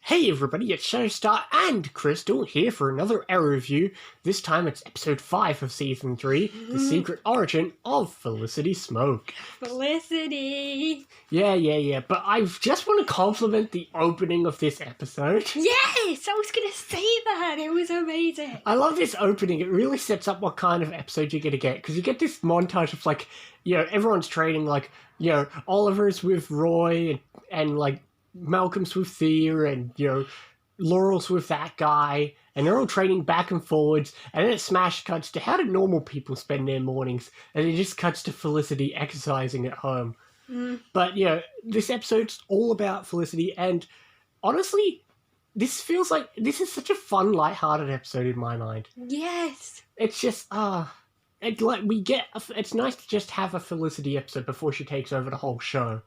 Hey everybody, it's Showstar and Crystal here for another error review. This time it's episode 5 of season 3, The Secret Origin of Felicity Smoak. Felicity! Yeah, but I just want to compliment the opening of this episode. Yes! I was gonna say that! It was amazing! I love this opening. It really sets up what kind of episode you're gonna get, because you get this montage of, everyone's training, Oliver's with Roy and Malcolm's with Thea and, Laurel's with that guy, and they're all trading back and forwards, and then it smash cuts to how do normal people spend their mornings, and it just cuts to Felicity exercising at home. But, this episode's all about Felicity, and honestly, this feels like this is such a fun, lighthearted episode in my mind. Yes! It's just, it's nice to just have a Felicity episode before she takes over the whole show.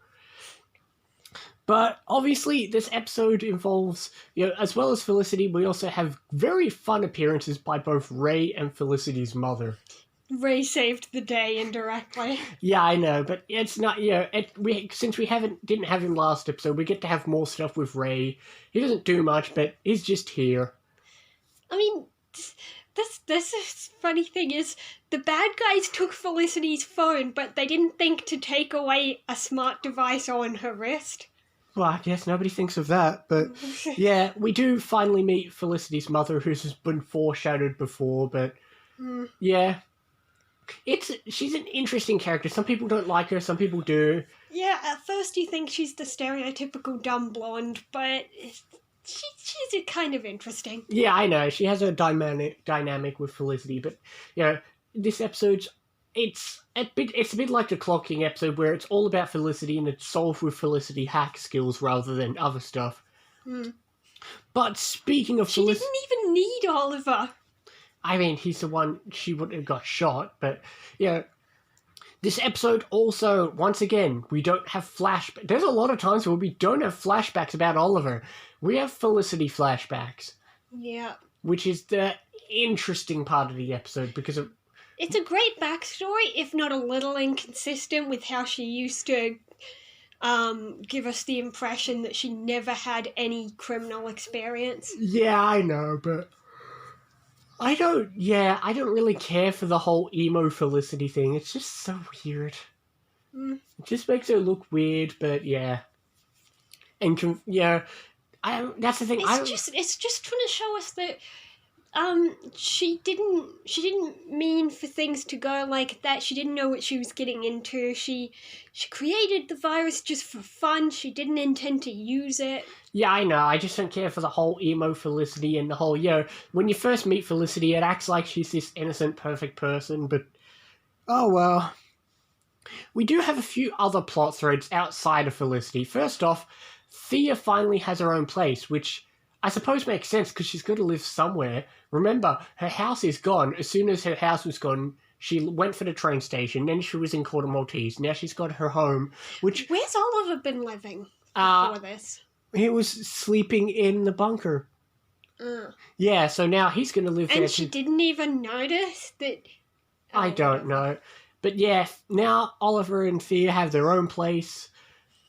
But obviously, this episode involves, as well as Felicity, we also have very fun appearances by both Ray and Felicity's mother. Ray saved the day indirectly. Yeah, I know, but it's not, since we didn't have him last episode, we get to have more stuff with Ray. He doesn't do much, but he's just here. I mean, this funny thing is, the bad guys took Felicity's phone, but they didn't think to take away a smart device on her wrist. Well, I guess nobody thinks of that, but yeah, we do finally meet Felicity's mother, who's been foreshadowed before, but yeah. She's an interesting character. Some people don't like her, some people do. Yeah, at first you think she's the stereotypical dumb blonde, but she's kind of interesting. Yeah, I know. She has a dynamic with Felicity, but, this episode's It's a bit like the Clock King episode where it's all about Felicity and it's solved with Felicity hack skills rather than other stuff. But speaking of She didn't even need Oliver. I mean, he's the one she would have got shot, but, this episode also, once again, we don't have flashbacks. There's a lot of times where we don't have flashbacks about Oliver. We have Felicity flashbacks. Yeah. Which is the interesting part of the episode because it's a great backstory, if not a little inconsistent with how she used to give us the impression that she never had any criminal experience. Yeah, I know, but I don't really care for the whole emo Felicity thing. It's just so weird. It just makes her look weird, but yeah. And that's the thing. It's just trying to show us that she didn't mean for things to go like that. She didn't know what she was getting into. She created the virus just for fun. She didn't intend to use it. Yeah, I know. I just don't care for the whole emo Felicity and the whole, when you first meet Felicity, it acts like she's this innocent, perfect person, but oh well. We do have a few other plot threads outside of Felicity. First off, Thea finally has her own place, which I suppose makes sense because she's got to live somewhere. Remember, her house is gone. As soon as her house was gone, she went for the train station. Then she was in Corte Maltese. Now she's got her home, which... Where's Oliver been living before this? He was sleeping in the bunker. Yeah, so now he's going to live there. And she didn't even notice that... I don't know. But yeah, now Oliver and Thea have their own place.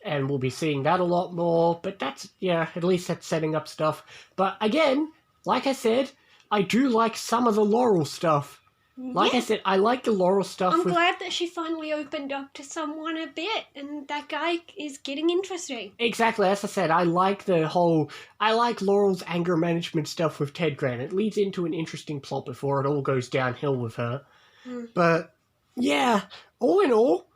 And we'll be seeing that a lot more. But that's, at least that's setting up stuff. But again, like I said, I do like some of the Laurel stuff. Like I said, I like the Laurel stuff. I'm glad that she finally opened up to someone a bit. And that guy is getting interesting. Exactly. As I said, I like Laurel's anger management stuff with Ted Grant. It leads into an interesting plot before it all goes downhill with her. But, yeah, all in all,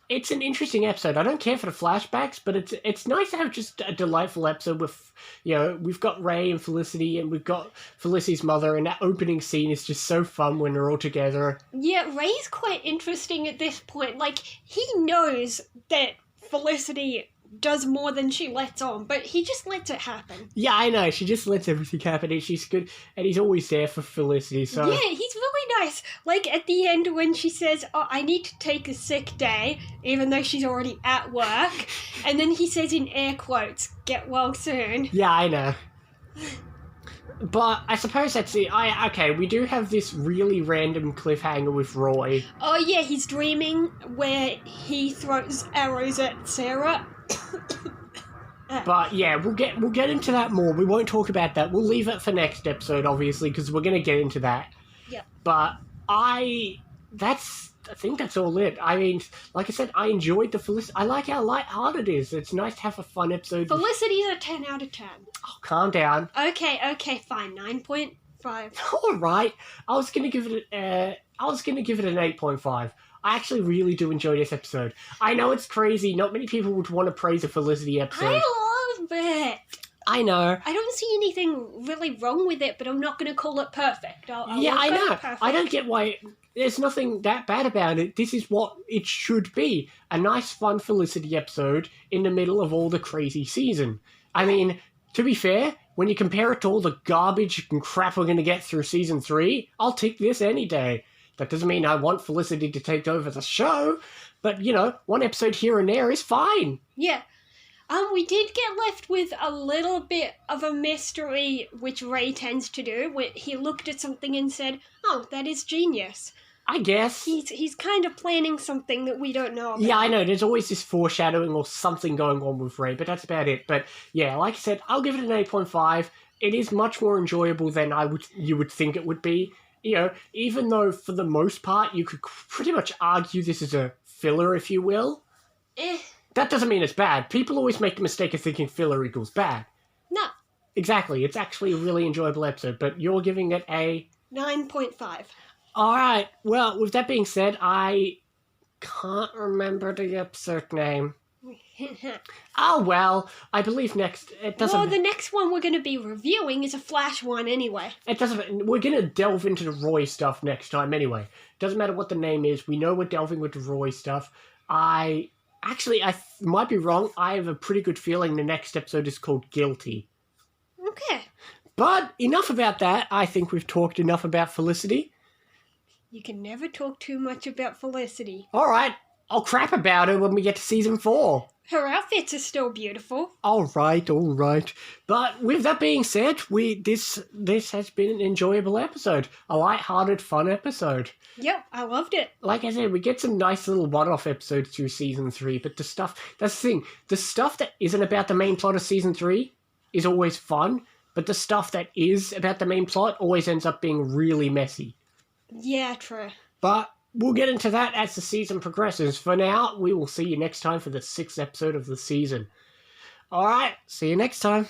it's an interesting episode. I don't care for the flashbacks, but it's nice to have just a delightful episode with, we've got Ray and Felicity, and we've got Felicity's mother, and that opening scene is just so fun when they're all together. Yeah, Ray's quite interesting at this point. He knows that Felicity does more than she lets on, but he just lets it happen. Yeah, I know. She just lets everything happen, and she's good, and he's always there for Felicity, so... Yeah, he's really nice. At the end when she says, I need to take a sick day, even though she's already at work, and then he says in air quotes, get well soon. Yeah, I know. But I suppose that's it. We do have this really random cliffhanger with Roy. Oh yeah, he's dreaming where he throws arrows at Sarah. But yeah, we'll get into that more. We won't talk about that. We'll leave it for next episode, obviously, because we're gonna get into that. Yep. But I think that's all it. I mean, like I said, I enjoyed the Felicity. I like how lighthearted it is. It's nice to have a fun episode. Felicity's a 10 out of 10. Oh, calm down. Okay, fine. 9.5. All right. I was gonna give it an 8.5. I actually really do enjoy this episode. I know it's crazy. Not many people would want to praise a Felicity episode. I love it. I know. I don't see anything really wrong with it, but I'm not going to call it perfect. I know. Perfect. I don't get why. There's nothing that bad about it. This is what it should be. A nice, fun Felicity episode in the middle of all the crazy season. I mean, to be fair, when you compare it to all the garbage and crap we're going to get through season 3, I'll take this any day. That doesn't mean I want Felicity to take over the show, but, one episode here and there is fine. Yeah. We did get left with a little bit of a mystery, which Ray tends to do, where he looked at something and said, "Oh, that is genius." I guess. He's kind of planning something that we don't know about. Yeah, I know. There's always this foreshadowing or something going on with Ray, but that's about it. But yeah, like I said, I'll give it an 8.5. It is much more enjoyable than you would think it would be. Even though for the most part you could pretty much argue this is a filler, if you will. That doesn't mean it's bad. People always make the mistake of thinking filler equals bad. No. Exactly. It's actually a really enjoyable episode, but you're giving it a 9.5. All right. Well, with that being said, I can't remember the episode name. Oh, well, I believe it doesn't... Well, the next one we're going to be reviewing is a Flash one anyway. It doesn't... We're going to delve into the Roy stuff next time anyway. Doesn't matter what the name is. We know we're delving with the Roy stuff. I might be wrong. I have a pretty good feeling the next episode is called Guilty. Okay. But enough about that. I think we've talked enough about Felicity. You can never talk too much about Felicity. All right. I'll crap about her when we get to season 4. Her outfits are still beautiful. All right. But with that being said, this has been an enjoyable episode. A light-hearted, fun episode. Yep, I loved it. Like I said, we get some nice little one-off episodes through season 3, but that's the thing. The stuff that isn't about the main plot of season 3 is always fun, but the stuff that is about the main plot always ends up being really messy. Yeah, true. But we'll get into that as the season progresses. For now, we will see you next time for the 6th episode of the season. All right, see you next time.